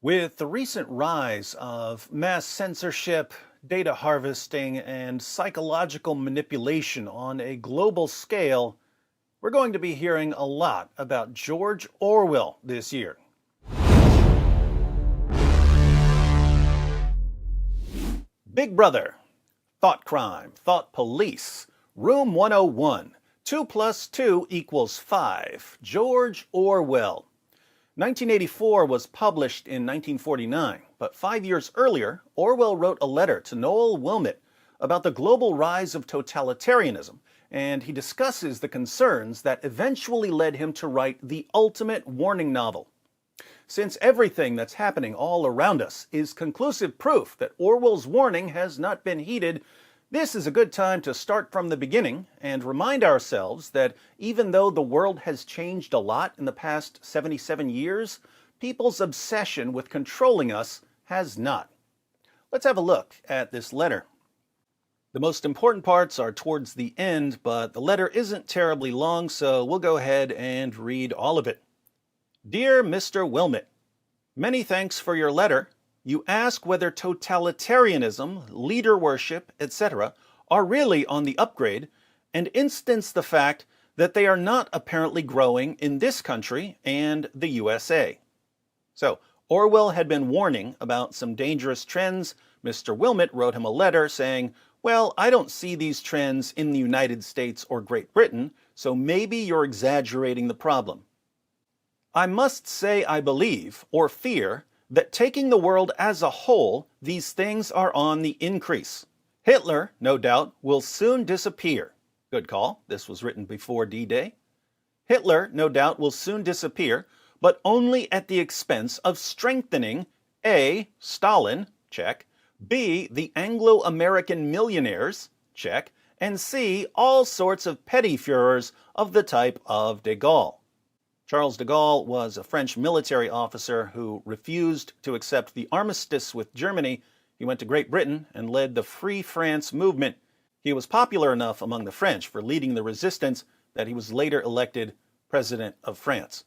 With the recent rise of mass censorship, data harvesting, and psychological manipulation on a global scale, we're going to be hearing a lot about George Orwell this year. Big Brother, Thought Crime, Thought Police, Room 101, 2 plus 2 equals 5, George Orwell. 1984 was published in 1949, but 5 years earlier, Orwell wrote a letter to Noel Wilmot about the global rise of totalitarianism, and he discusses the concerns that eventually led him to write the ultimate warning novel. Since everything that's happening all around us is conclusive proof that Orwell's warning has not been heeded, this is a good time to start from the beginning and remind ourselves that even though the world has changed a lot in the past 77 years, people's obsession with controlling us has not. Let's have a look at this letter. The most important parts are towards the end, but the letter isn't terribly long, so we'll go ahead and read all of it. Dear Mr. Wilmot, many thanks for your letter. You ask whether totalitarianism, leader worship, etc. are really on the upgrade, and instance the fact that they are not apparently growing in this country and the USA. So, Orwell had been warning about some dangerous trends. Mr. Wilmot wrote him a letter saying, well, I don't see these trends in the United States or Great Britain, so maybe you're exaggerating the problem. I must say I believe, or fear, that taking the world as a whole, these things are on the increase. Hitler, no doubt, will soon disappear. Good call. This was written before D-Day. Hitler, no doubt, will soon disappear, but only at the expense of strengthening A. Stalin, check, B. the Anglo-American millionaires, check, and C. all sorts of petty Führers of the type of de Gaulle. Charles de Gaulle was a French military officer who refused to accept the armistice with Germany. He went to Great Britain and led the Free France movement. He was popular enough among the French for leading the resistance that he was later elected President of France.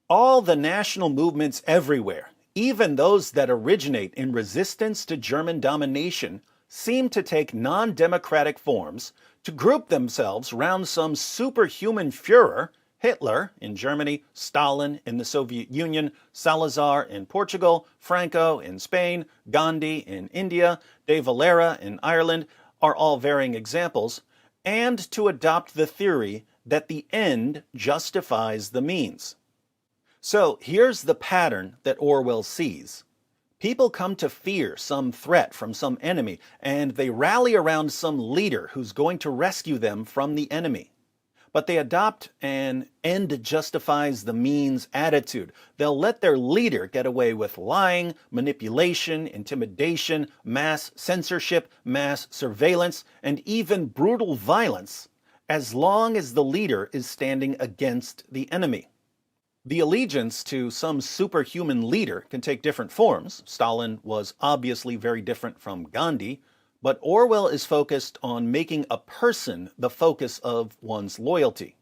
All the national movements everywhere, even those that originate in resistance to German domination, seem to take non-democratic forms to group themselves round some superhuman Führer, Hitler in Germany, Stalin in the Soviet Union, Salazar in Portugal, Franco in Spain, Gandhi in India, De Valera in Ireland are all varying examples, and to adopt the theory that the end justifies the means. So here's the pattern that Orwell sees. People come to fear some threat from some enemy, and they rally around some leader who's going to rescue them from the enemy. But they adopt an end justifies the means attitude. They'll let their leader get away with lying, manipulation, intimidation, mass censorship, mass surveillance, and even brutal violence, as long as the leader is standing against the enemy. The allegiance to some superhuman leader can take different forms. Stalin was obviously very different from Gandhi, but Orwell is focused on making a person the focus of one's loyalty.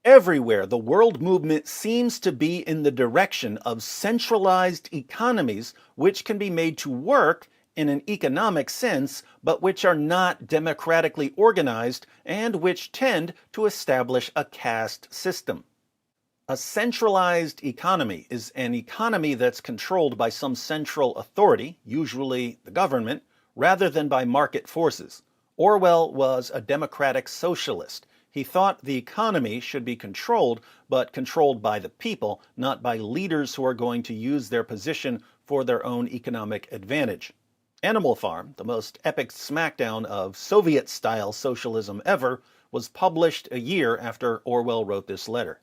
Everywhere, the world movement seems to be in the direction of centralized economies which can be made to work in an economic sense, but which are not democratically organized and which tend to establish a caste system. A centralized economy is an economy that's controlled by some central authority, usually the government, rather than by market forces. Orwell was a democratic socialist. He thought the economy should be controlled, but controlled by the people, not by leaders who are going to use their position for their own economic advantage. Animal Farm, the most epic smackdown of Soviet-style socialism ever, was published a year after Orwell wrote this letter.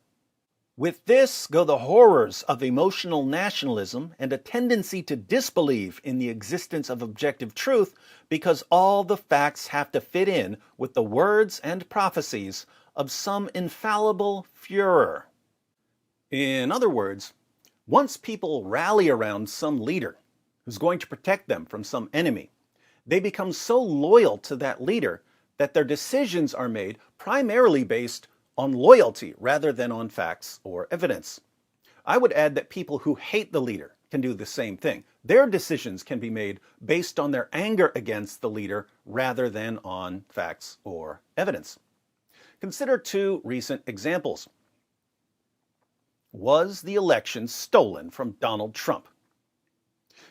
With this go the horrors of emotional nationalism and a tendency to disbelieve in the existence of objective truth because all the facts have to fit in with the words and prophecies of some infallible Führer. In other words, once people rally around some leader who's going to protect them from some enemy, they become so loyal to that leader that their decisions are made primarily based on loyalty rather than on facts or evidence. I would add that people who hate the leader can do the same thing. Their decisions can be made based on their anger against the leader rather than on facts or evidence. Consider two recent examples. Was the election stolen from Donald Trump?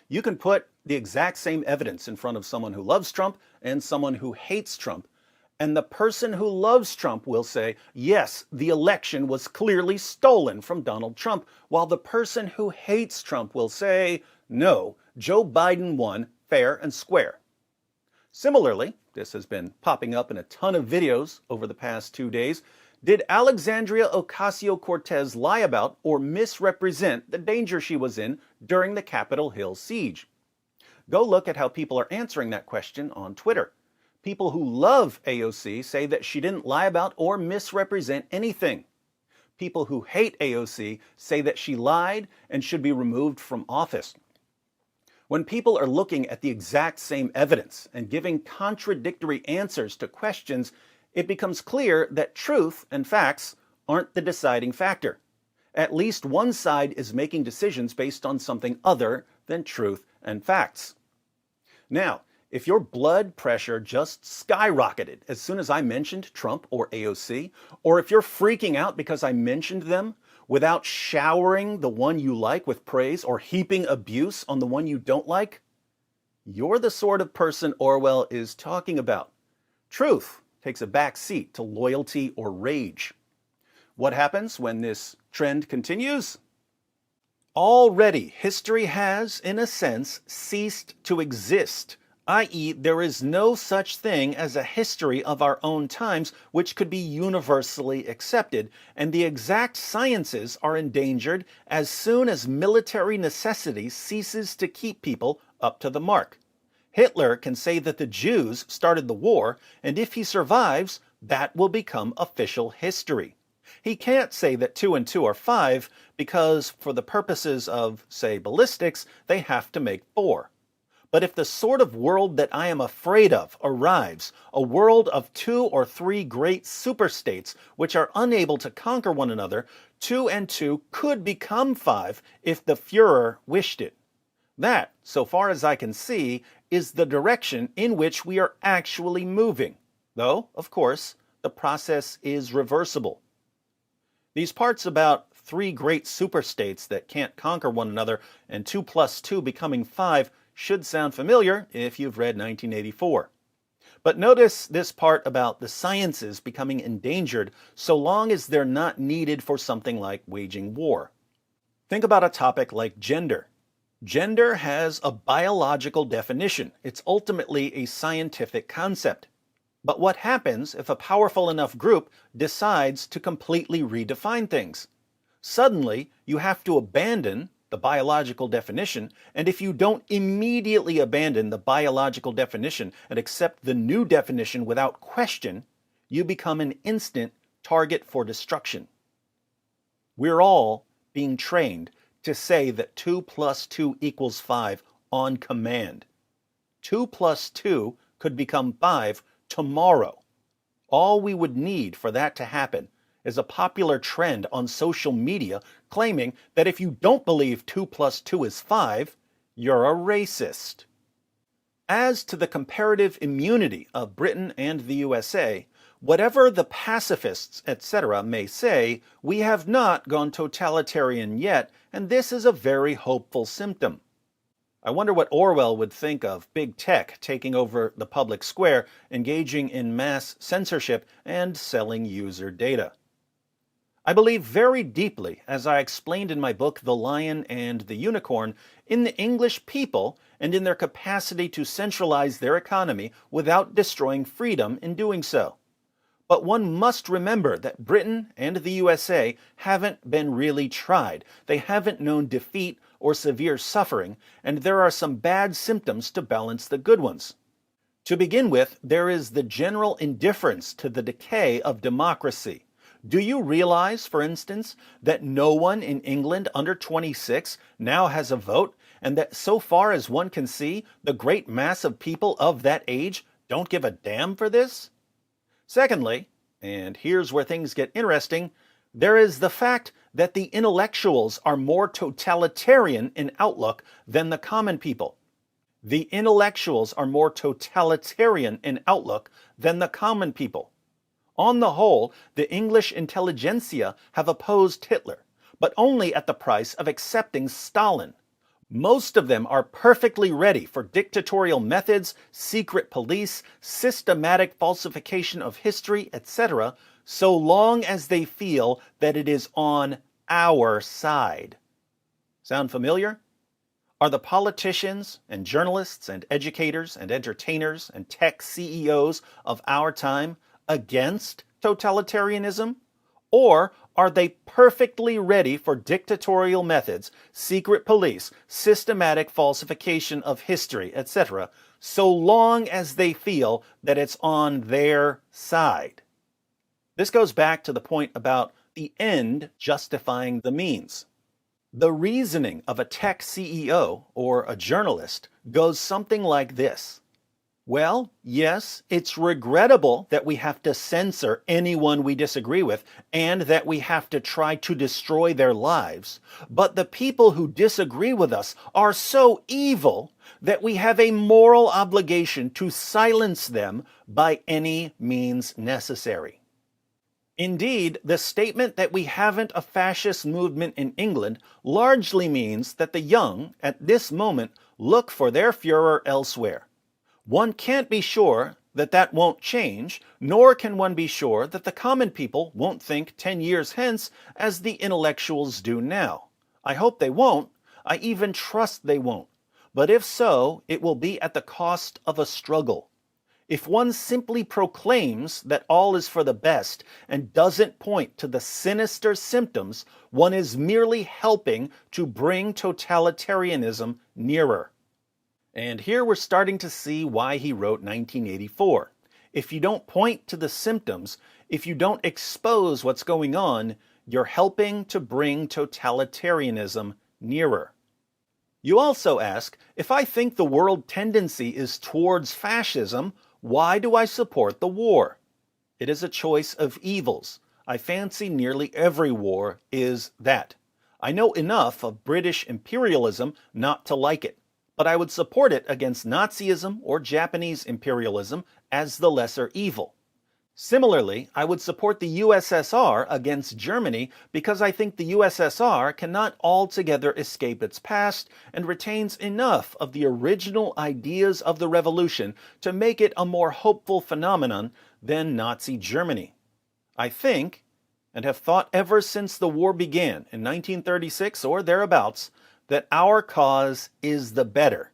You can put the exact same evidence in front of someone who loves Trump and someone who hates Trump, and the person who loves Trump will say, yes, the election was clearly stolen from Donald Trump, while the person who hates Trump will say, no, Joe Biden won fair and square. Similarly, this has been popping up in a ton of videos over the past 2 days. Did Alexandria Ocasio-Cortez lie about or misrepresent the danger she was in during the Capitol Hill siege? Go look at how people are answering that question on Twitter. People who love AOC say that she didn't lie about or misrepresent anything. People who hate AOC say that she lied and should be removed from office. When people are looking at the exact same evidence and giving contradictory answers to questions, it becomes clear that truth and facts aren't the deciding factor. At least one side is making decisions based on something other than truth and facts. Now, if your blood pressure just skyrocketed as soon as I mentioned Trump or AOC, or if you're freaking out because I mentioned them without showering the one you like with praise or heaping abuse on the one you don't like, you're the sort of person Orwell is talking about. Truth takes a back seat to loyalty or rage. What happens when this trend continues? Already, history has, in a sense, ceased to exist, i.e., there is no such thing as a history of our own times which could be universally accepted, and the exact sciences are endangered as soon as military necessity ceases to keep people up to the mark. Hitler can say that the Jews started the war, and if he survives, that will become official history. He can't say that 2 and 2 are 5 because, for the purposes of, say, ballistics, they have to make 4. But if the sort of world that I am afraid of arrives, a world of 2 or 3 great superstates which are unable to conquer one another, 2 and 2 could become 5 if the Führer wished it. That, so far as I can see, is the direction in which we are actually moving, though, of course, the process is reversible. These parts about 3 great superstates that can't conquer one another and 2 plus 2 becoming 5 should sound familiar if you've read 1984. But notice this part about the sciences becoming endangered so long as they're not needed for something like waging war. Think about a topic like gender. Gender has a biological definition. It's ultimately a scientific concept. But what happens if a powerful enough group decides to completely redefine things? Suddenly, you have to abandon the biological definition, and if you don't immediately abandon the biological definition and accept the new definition without question, you become an instant target for destruction. We're all being trained to say that 2 plus 2 equals 5 on command. 2 plus 2 could become 5 tomorrow. All we would need for that to happen is a popular trend on social media claiming that if you don't believe 2 plus 2 is 5, you're a racist. As to the comparative immunity of Britain and the USA, whatever the pacifists, etc., may say, we have not gone totalitarian yet, and this is a very hopeful symptom. I wonder what Orwell would think of big tech taking over the public square, engaging in mass censorship, and selling user data. I believe very deeply, as I explained in my book The Lion and the Unicorn, in the English people and in their capacity to centralize their economy without destroying freedom in doing so. But one must remember that Britain and the USA haven't been really tried. They haven't known defeat or severe suffering, and there are some bad symptoms to balance the good ones. To begin with, there is the general indifference to the decay of democracy. Do you realize, for instance, that no one in England under 26 now has a vote, and that so far as one can see, the great mass of people of that age don't give a damn for this? Secondly, and here's where things get interesting, there is the fact that the intellectuals are more totalitarian in outlook than the common people. The intellectuals are more totalitarian in outlook than the common people. On the whole, the English intelligentsia have opposed Hitler, but only at the price of accepting Stalin. Most of them are perfectly ready for dictatorial methods, secret police, systematic falsification of history, etc., so long as they feel that it is on our side. Sound familiar? Are the politicians and journalists and educators and entertainers and tech CEOs of our time against totalitarianism? Or are they perfectly ready for dictatorial methods, secret police, systematic falsification of history, etc., so long as they feel that it's on their side? This goes back to the point about the end justifying the means. The reasoning of a tech CEO or a journalist goes something like this. Well, yes, it's regrettable that we have to censor anyone we disagree with and that we have to try to destroy their lives, but the people who disagree with us are so evil that we have a moral obligation to silence them by any means necessary. Indeed, the statement that we haven't a fascist movement in England largely means that the young, at this moment, look for their Führer elsewhere. One can't be sure that that won't change, nor can one be sure that the common people won't think 10 years hence as the intellectuals do now. I hope they won't. I even trust they won't. But if so, it will be at the cost of a struggle. If one simply proclaims that all is for the best and doesn't point to the sinister symptoms, one is merely helping to bring totalitarianism nearer. And here we're starting to see why he wrote 1984. If you don't point to the symptoms, if you don't expose what's going on, you're helping to bring totalitarianism nearer. You also ask, if I think the world tendency is towards fascism, why do I support the war? It is a choice of evils. I fancy nearly every war is that. I know enough of British imperialism not to like it, but I would support it against Nazism or Japanese imperialism as the lesser evil. Similarly, I would support the USSR against Germany because I think the USSR cannot altogether escape its past and retains enough of the original ideas of the revolution to make it a more hopeful phenomenon than Nazi Germany. I think, and have thought ever since the war began in 1936 or thereabouts, that our cause is the better.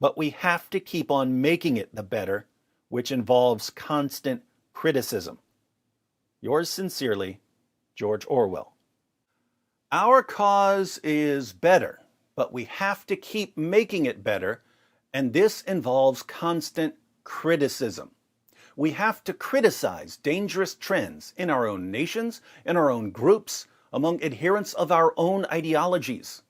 But we have to keep on making it the better, which involves constant criticism. Yours sincerely, George Orwell. Our cause is better, but we have to keep making it better, and this involves constant criticism. We have to criticize dangerous trends in our own nations, in our own groups, among adherents of our own ideologies.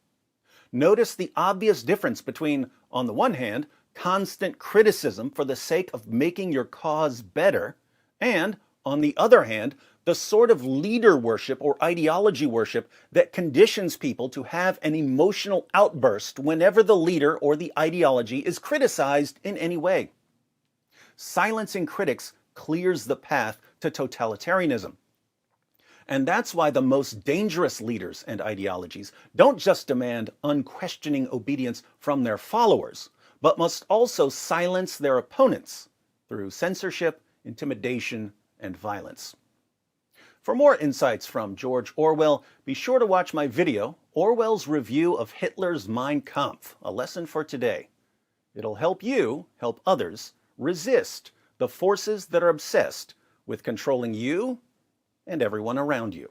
Notice the obvious difference between, on the one hand, constant criticism for the sake of making your cause better, and, on the other hand, the sort of leader worship or ideology worship that conditions people to have an emotional outburst whenever the leader or the ideology is criticized in any way. Silencing critics clears the path to totalitarianism. And that's why the most dangerous leaders and ideologies don't just demand unquestioning obedience from their followers, but must also silence their opponents through censorship, intimidation, and violence. For more insights from George Orwell, be sure to watch my video, Orwell's Review of Hitler's Mein Kampf, a lesson for today. It'll help you help others resist the forces that are obsessed with controlling you and everyone around you.